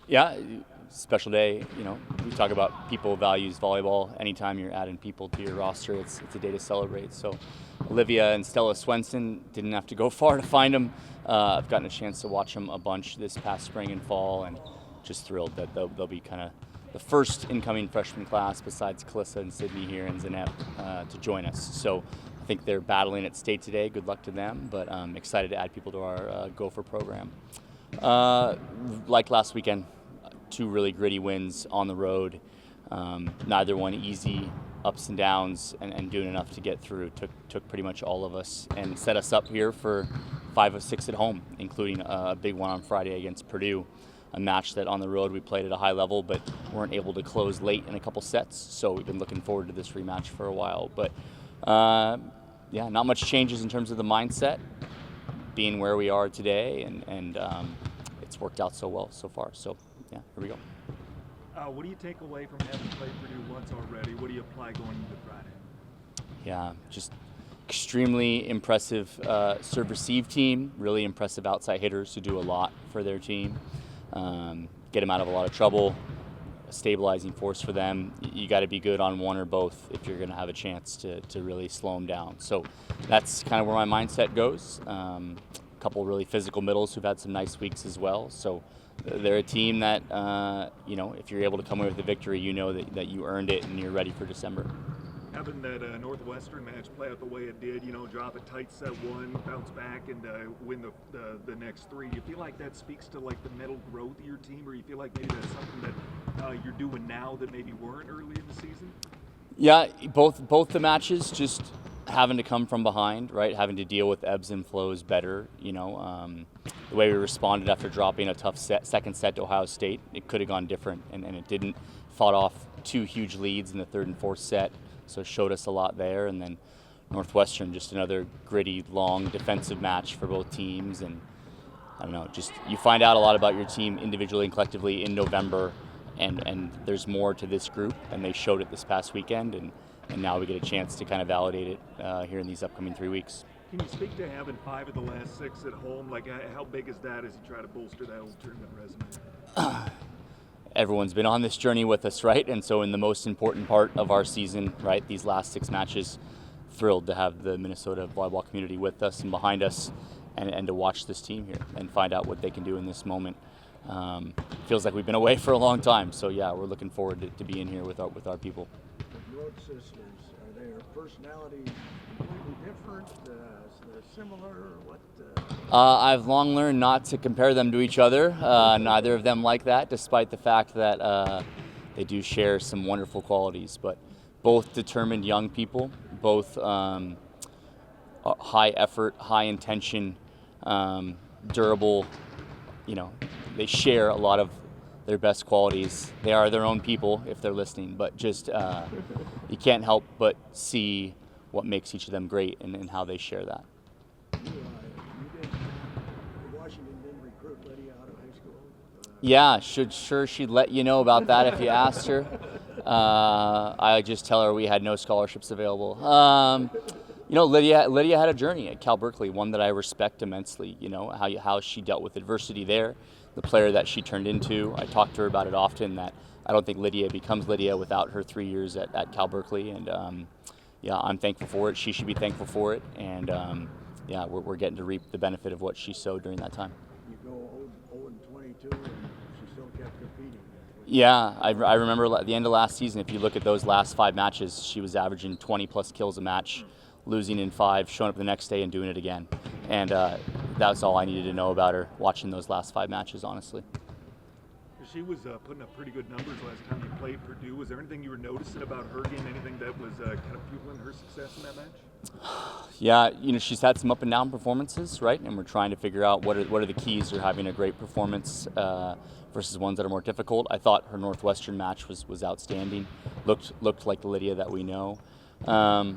Yeah, special day. We talk about people values volleyball. Anytime you're adding people to your roster, it's a day to celebrate. So, Olivia and Stella Swenson didn't have to go far to find them. I've gotten a chance to watch them a bunch this past spring and fall, and just thrilled that they'll be kind of the first incoming freshman class besides Calissa and Sydney here and Zanep to join us. So I think they're battling at state today. Good luck to them, but I'm excited to add people to our Gopher program. Like last weekend, two really gritty wins on the road. Neither one easy, ups and downs, and doing enough to get through. Took pretty much all of us and set us up here for 5 of 6 at home, including a big one on Friday against Purdue. A match that on the road we played at a high level, but weren't able to close late in a couple sets. So we've been looking forward to this rematch for a while. But yeah, not much changes in terms of the mindset, being where we are today, and it's worked out so well so far. So yeah, here we go. What do you take away from having played Purdue once already? What do you apply going into Friday? Yeah, just extremely impressive serve-receive team, really impressive outside hitters who do a lot for their team. Get them out of a lot of trouble, a stabilizing force for them. You got to be good on one or both if you're going to have a chance to really slow them down. So that's kind of where my mindset goes. A couple really physical middles who've had some nice weeks as well. So they're a team that, if you're able to come away with a victory, you know that you earned it and you're ready for December. Having that Northwestern match play out the way it did, drop a tight set one, bounce back, and win the next 3. Do you feel like that speaks to like the mental growth of your team, or you feel like maybe that's something that you're doing now that maybe weren't early in the season? Yeah, both the matches, just having to come from behind, right? Having to deal with ebbs and flows better. The way we responded after dropping a tough second set to Ohio State, it could have gone different, and it didn't. Fought off 2 huge leads in the 3rd and 4th set. So it showed us a lot there. And then Northwestern, just another gritty, long defensive match for both teams. And I don't know, just you find out a lot about your team individually and collectively in November. And there's more to this group, and they showed it this past weekend. And now we get a chance to kind of validate it here in these upcoming 3 weeks. Can you speak to having 5 of the last 6 at home? Like, how big is that as you try to bolster that old tournament resume? Everyone's been on this journey with us, right? And so in the most important part of our season, right, these last 6 matches, thrilled to have the Minnesota volleyball community with us and behind us, and to watch this team here and find out what they can do in this moment. Feels like we've been away for a long time. So yeah, we're looking forward to being here with our people. The Road Sisters, are their personalities completely different, similar, or what? I've long learned not to compare them to each other. Neither of them like that, despite the fact that they do share some wonderful qualities. But both determined young people, both high effort, high intention, durable. They share a lot of their best qualities. They are their own people if they're listening, but just you can't help but see what makes each of them great and how they share that. Washington didn't recruit Lydia out of high school? Yeah, she'd let you know about that if you asked her. I just tell her we had no scholarships available. Lydia had a journey at Cal Berkeley, one that I respect immensely. How she dealt with adversity there, the player that she turned into. I talk to her about it often, that I don't think Lydia becomes Lydia without her 3 years at Cal Berkeley. And I'm thankful for it. She should be thankful for it. And we're getting to reap the benefit of what she sowed during that time. You go 0-22 and she still kept competing. Yeah, I remember at the end of last season, if you look at those last 5 matches, she was averaging 20-plus kills a match, losing in 5, showing up the next day and doing it again. And that's all I needed to know about her, watching those last 5 matches, honestly. She was putting up pretty good numbers last time you played Purdue. Was there anything you were noticing about her game, anything that was kind of fueling her success in that match? Yeah, she's had some up and down performances, right? And we're trying to figure out what are the keys to having a great performance versus ones that are more difficult. I thought her Northwestern match was outstanding. Looked like the Lydia that we know. But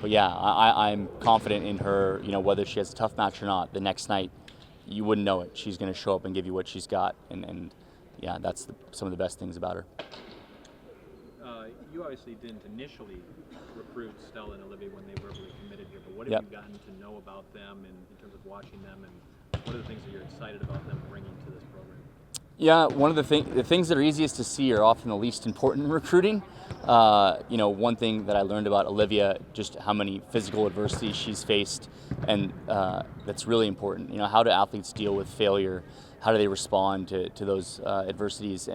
yeah, I'm confident in her. Whether she has a tough match or not, the next night you wouldn't know it. She's going to show up and give you what she's got, and yeah, that's some of the best things about her. You obviously didn't initially recruit Stella and Olivia when they verbally committed here, but what have Yep. you gotten to know about them in terms of watching them, and what are the things that you're excited about them bringing to this program? Yeah, one of the things that are easiest to see are often the least important in recruiting. One thing that I learned about Olivia, just how many physical adversities she's faced, and that's really important. How do athletes deal with failure? How do they respond to those adversities?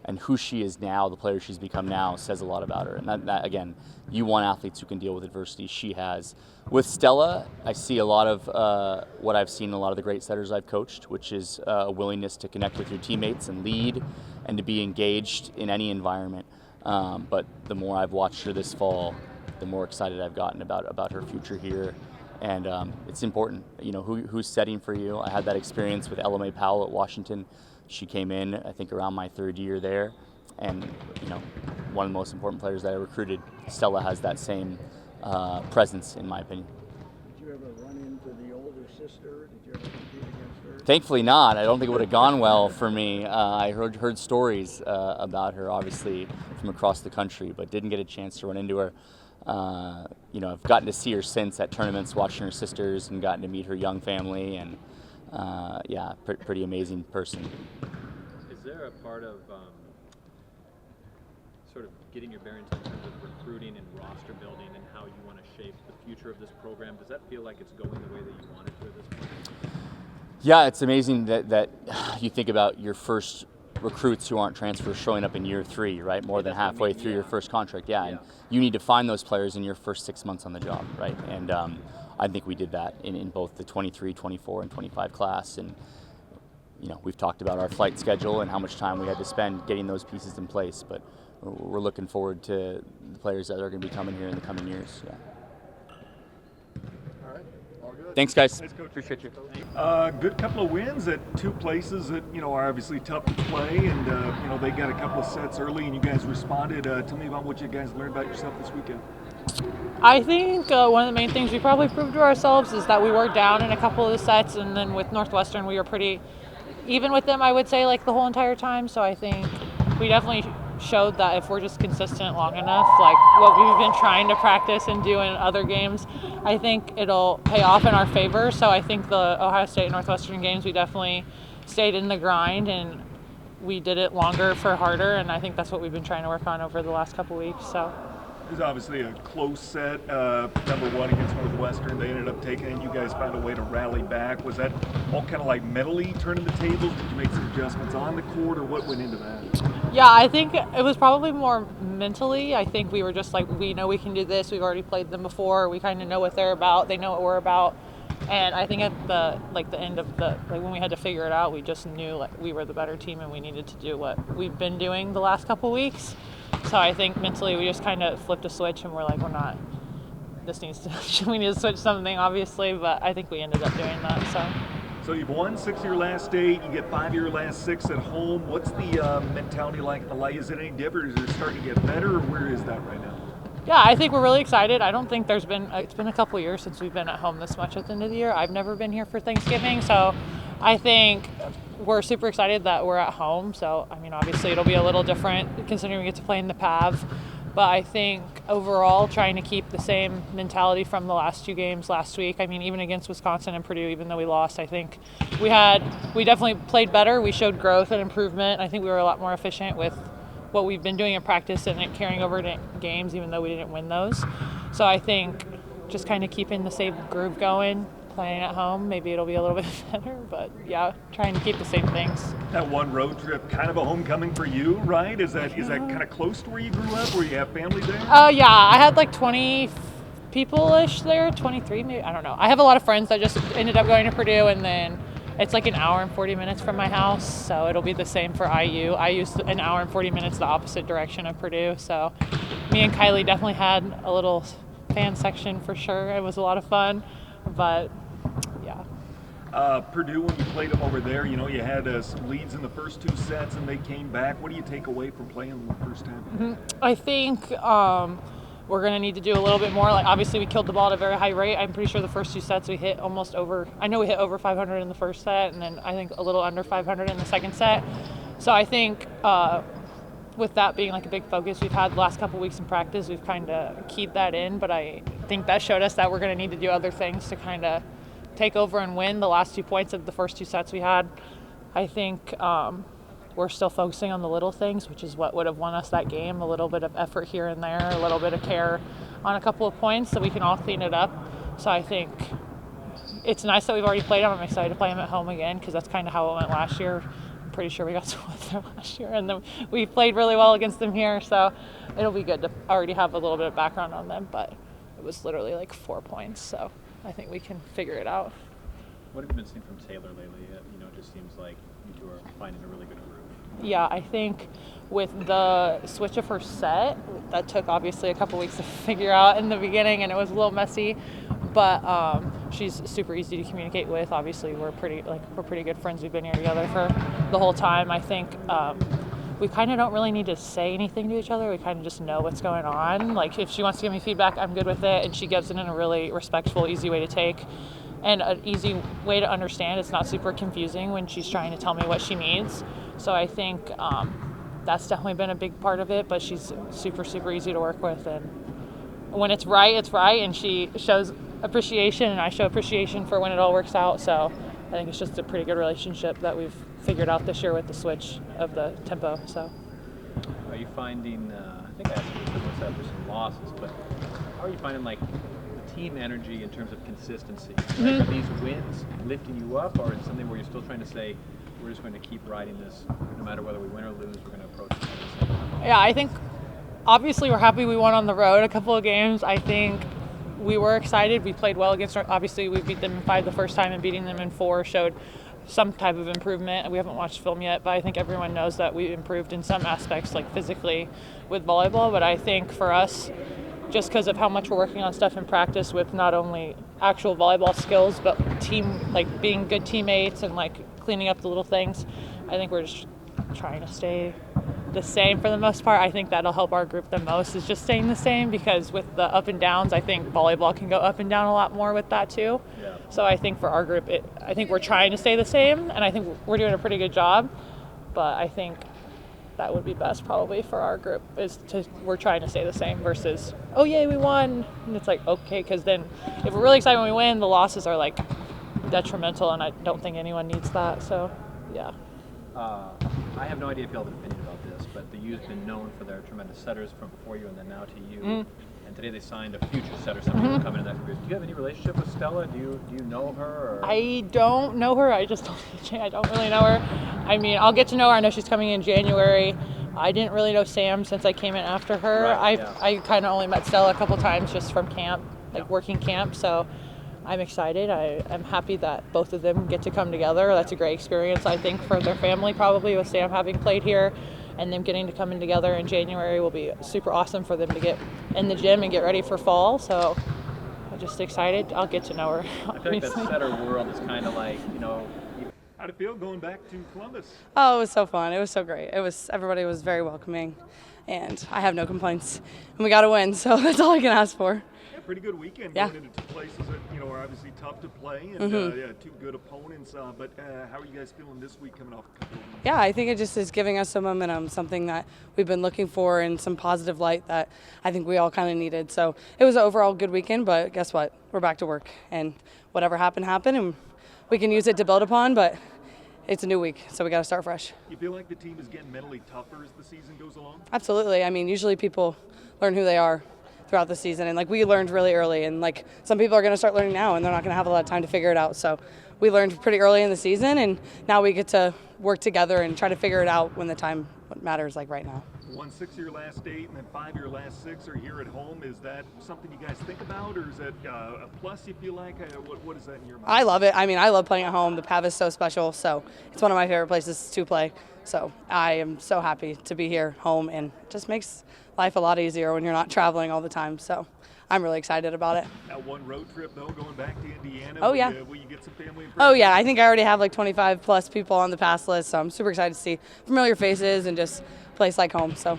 And who she is now, the player she's become now, says a lot about her. And that again, you want athletes who can deal with adversity. She has. With Stella, I see a lot of what I've seen in a lot of the great setters I've coached, which is a willingness to connect with your teammates and lead and to be engaged in any environment. But the more I've watched her this fall, the more excited I've gotten about her future here. And it's important, who's setting for you. I had that experience with Ella Mae Powell at Washington. She came in, I think, around my third year there, and one of the most important players that I recruited. Stella has that same presence, in my opinion. Did you ever run into the older sister? Did you ever compete against her? Thankfully not. I don't think it would have gone well for me. I heard stories about her, obviously, from across the country, but didn't get a chance to run into her. I've gotten to see her since at tournaments, watching her sisters, and gotten to meet her young family, and pretty amazing person. Is there a part of sort of getting your bearings in terms of recruiting and roster building and how you want to shape the future of this program? Does that feel like it's going the way that you want it to at this point? Yeah, it's amazing that you think about your first recruits who aren't transfers showing up in year 3, right? More than halfway through your first contract. Yeah, and you need to find those players in your first 6 months on the job, right? And I think we did that in both the 23, 24, and 25 class. And we've talked about our flight schedule and how much time we had to spend getting those pieces in place. But we're looking forward to the players that are going to be coming here in the coming years. Yeah. All right, all good. Thanks, guys. Thanks, Coach. Appreciate you. Good couple of wins at two places that are obviously tough to play, and they got a couple of sets early, and you guys responded. Tell me about what you guys learned about yourself this weekend. I think one of the main things we probably proved to ourselves is that we were down in a couple of the sets, and then with Northwestern we were pretty even with them, I would say, like the whole entire time. So I think we definitely showed that if we're just consistent long enough, like what we've been trying to practice and do in other games, I think it'll pay off in our favor. So I think the Ohio State and Northwestern games, we definitely stayed in the grind and we did it longer for harder, and I think that's what we've been trying to work on over the last couple weeks. So it was obviously a close set, number one against Northwestern. They ended up taking it. You guys found a way to rally back. Was that all kind of like mentally turning the tables? Did you make some adjustments on the court, or what went into that? Yeah, I think it was probably more mentally. I think we were just like, we know we can do this. We've already played them before. We kind of know what they're about. They know what we're about. And I think at the end of when we had to figure it out, we just knew like we were the better team and we needed to do what we've been doing the last couple weeks. So I think mentally we just kind of flipped a switch and we're like, we need to switch something, obviously, but I think we ended up doing that. So you've won 6 of your last 8, you get 5 of your last 6 at home. What's the mentality like? Is it any different? Is it starting to get better, or where is that right now? Yeah, I think we're really excited. I don't think it's been a couple years since we've been at home this much at the end of the year. I've never been here for Thanksgiving, so I think we're super excited that we're at home. So, I mean, obviously it'll be a little different considering we get to play in the PAV. But I think overall trying to keep the same mentality from the last 2 games last week. I mean, even against Wisconsin and Purdue, even though we lost, I think we definitely played better. We showed growth and improvement. I think we were a lot more efficient with what we've been doing in practice and it carrying over to games, even though we didn't win those. So I think just kind of keeping the same groove going, playing at home, maybe it'll be a little bit better, but yeah, trying to keep the same things. That one road trip, kind of a homecoming for you, right? Is that kind of close to where you grew up, where you have family there? Yeah, I had like 20 people-ish there, 23 maybe, I don't know. I have a lot of friends that just ended up going to Purdue, and then it's like an hour and 40 minutes from my house, so it'll be the same for IU. I used an hour and 40 minutes the opposite direction of Purdue, so me and Kylie definitely had a little fan section for sure. It was a lot of fun, but yeah. Purdue, when you played them over there, you had some leads in the first 2 sets and they came back. What do you take away from playing them the first time? Mm-hmm. I think we're going to need to do a little bit more. Like, obviously, we killed the ball at a very high rate. I'm pretty sure the first 2 sets we hit almost over. I know we hit over 500 in the first set, and then I think a little under 500 in the second set. So I think with that being like a big focus we've had the last couple weeks in practice, we've kind of keyed that in. But I think that showed us that we're going to need to do other things to kind of take over and win the last 2 points of the first 2 sets we had. I think we're still focusing on the little things, which is what would have won us that game. A little bit of effort here and there, a little bit of care on a couple of points, so we can all clean it up. So I think it's nice that we've already played them. I'm excited to play them at home again because that's kind of how it went last year. I'm pretty sure we got swept there last year, and then we played really well against them here. So it'll be good to already have a little bit of background on them, but it was literally like 4 points. So I think we can figure it out. What have you been seeing from Taylor lately? It just seems like you two are finding a really good groove. Yeah, I think with the switch of her set, that took obviously a couple weeks to figure out in the beginning, and it was a little messy. But she's super easy to communicate with. Obviously, we're pretty good friends. We've been here together for the whole time. I think we kind of don't really need to say anything to each other. We kind of just know what's going on. Like if she wants to give me feedback, I'm good with it, and she gives it in a really respectful, easy way to take. And an easy way to understand. It's not super confusing when she's trying to tell me what she needs. So I think that's definitely been a big part of it, but she's super, super easy to work with. And when it's right, and she shows appreciation, and I show appreciation for when it all works out. So I think it's just a pretty good relationship that we've figured out this year with the switch of the tempo. So are you finding, I think I asked you this after some losses, but how are you finding team energy in terms of consistency? Are these wins lifting you up, or is it something where you're still trying to say, we're just going to keep riding this no matter whether we win or lose, we're going to approach it the same? Yeah, I think obviously we're happy we won on the road a couple of games. I think we were excited. We played well against obviously we beat them in 5 the first time, and beating them in 4 showed some type of improvement. We haven't watched film yet, but I think everyone knows that we improved in some aspects, like physically with volleyball. But I think for us, just because of how much we're working on stuff in practice with not only actual volleyball skills, but being good teammates and cleaning up the little things, I think we're just trying to stay the same for the most part. I think that'll help our group the most, is just staying the same, because with the up and downs, I think volleyball can go up and down a lot more with that too. Yeah. So I think for our group, I think we're trying to stay the same, and I think we're doing a pretty good job, but I think that would be best probably for our group, we're trying to stay the same versus, oh yay, we won. And it's okay, because then if we're really excited when we win, the losses are detrimental, and I don't think anyone needs that. So yeah. I have no idea if you have an opinion about this, but the U's been known for their tremendous setters from before you and then now to you. Mm-hmm. And today they signed a future setter, somebody who will come into that group. Do you have any relationship with Stella? Do you know her? Or? I don't know her. I don't really know her. I mean, I'll get to know her. I know she's coming in January. I didn't really know Sam since I came in after her. Right, I kind of only met Stella a couple times just from camp, working camp. So I'm excited. I'm happy that both of them get to come together. That's a great experience, I think, for their family probably, with Sam having played here, and them getting to come in together in January will be super awesome for them to get in the gym and get ready for fall. So I'm just excited. I'll get to know her. I feel like that setter world is kind of How'd it feel going back to Columbus? Oh, it was so fun. It was so great. Everybody was very welcoming, and I have no complaints. And we got to win, so that's all I can ask for. Yeah, pretty good weekend Yeah. going into 2 places that are obviously tough to play, and 2 good opponents. But how are you guys feeling this week coming off a couple of wins? Yeah, I think it just is giving us some momentum, something that we've been looking for, and some positive light that I think we all kind of needed. So it was an overall good weekend, but guess what? We're back to work, and whatever happened, and we can use it to build upon, but it's a new week, so we got to start fresh. You feel like the team is getting mentally tougher as the season goes along? Absolutely. I mean, usually people learn who they are throughout the season, and we learned really early, and some people are going to start learning now, and they're not going to have a lot of time to figure it out. So we learned pretty early in the season, and now we get to work together and try to figure it out when the time matters, right now. Won 6 of your last 8, and then 5 of your last 6 are here at home. Is that something you guys think about, or is that a plus you feel like? What is that in your mind? I love it. I mean, I love playing at home. The PAV is so special, so it's one of my favorite places to play. So I am so happy to be here home, and it just makes life a lot easier when you're not traveling all the time. So I'm really excited about it. That one road trip, though, going back to Indiana. Oh, yeah. Will you get some family? Oh, yeah. I think I already have 25 plus people on the pass list, so I'm super excited to see familiar faces and just a place like home. So.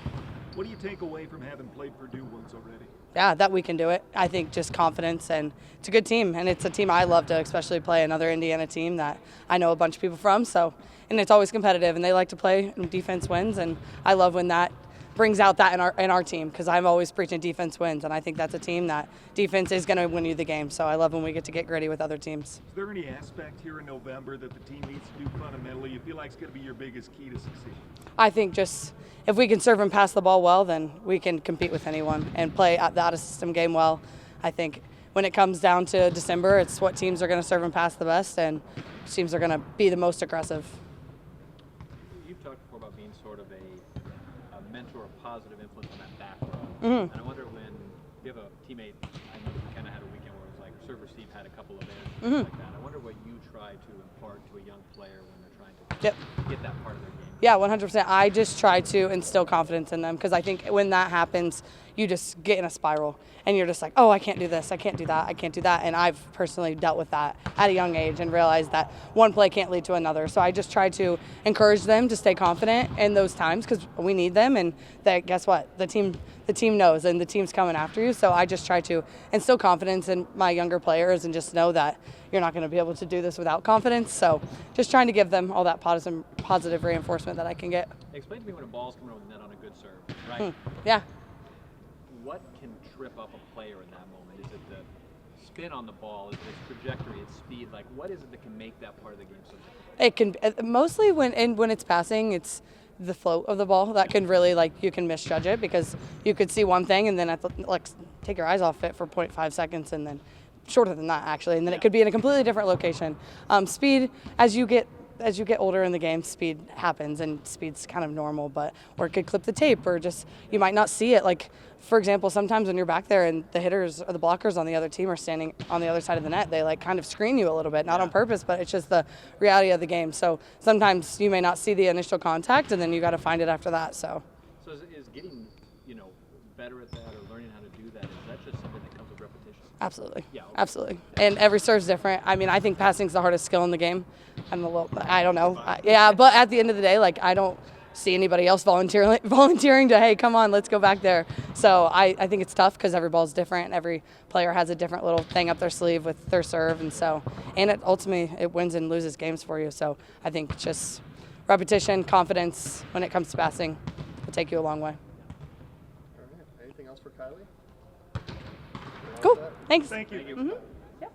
What do you take away from having played Purdue once already? Yeah, that we can do it. I think just confidence, and it's a good team, and it's a team I love to especially play, another Indiana team that I know a bunch of people from. So, and it's always competitive, and they like to play and defense wins, and I love when that brings out that in our team, because I'm always preaching defense wins, and I think that's a team that defense is going to win you the game. So I love when we get to get gritty with other teams. Is there any aspect here in November that the team needs to do fundamentally? You feel like it's going to be your biggest key to succeed? I think just if we can serve and pass the ball well, then we can compete with anyone and play the out-of-system game well. I think when it comes down to December, it's what teams are going to serve and pass the best, and teams are going to be the most aggressive. You've talked before about being sort of a mentor, a positive influence on that back row. And I wonder when you have a teammate, I know you kind of had a weekend where it was like server Steve had a couple of errors, like that. I wonder what you try to impart to a young player when they're trying to get that part of their game. Yeah, 100%. I just try to instill confidence in them, because I think when that happens, you just get in a spiral and you're just like, oh, I can't do this, I can't do that, I can't do that. And I've personally dealt with that at a young age and realized that one play can't lead to another. So I just try to encourage them to stay confident in those times, because we need them, and that, guess what, the team knows, and the team's coming after you. So I just try to instill confidence in my younger players and just know that you're not going to be able to do this without confidence. So just trying to give them all that positive reinforcement that I can get. Explain to me when a ball's coming over the net on a good serve, right? Yeah. What can trip up a player in that moment? Is it the spin on the ball? Is it its trajectory, its speed? Like, what is it that can make that part of the game so difficult? It can mostly when it's passing, it's the float of the ball that can really, like, you can misjudge it, because you could see one thing and then take your eyes off it for 0.5 seconds, and then shorter than that actually, and then it could be in a completely different location. Speed, as you get older in the game, speed happens, and speed's kind of normal, or it could clip the tape, or just you might not see it. Like, for example, sometimes when you're back there and the hitters or the blockers on the other team are standing on the other side of the net, they like kind of screen you a little bit, not on purpose, but it's just the reality of the game. So sometimes you may not see the initial contact, and then you got to find it after that. So is getting better at that, or learning how to do that, is that just something that comes with repetition? Absolutely. Yeah, okay. Absolutely. And every serve's different. I mean, I think passing's the hardest skill in the game. I don't know. But at the end of the day, like, I don't see anybody else volunteering to, hey, come on, let's go back there. So I think it's tough, because every ball's different. Every player has a different little thing up their sleeve with their serve, and ultimately it wins and loses games for you. So I think just repetition, confidence when it comes to passing will take you a long way. All right. Anything else for Kylie? Cool. Thanks. Thank you. Mm-hmm.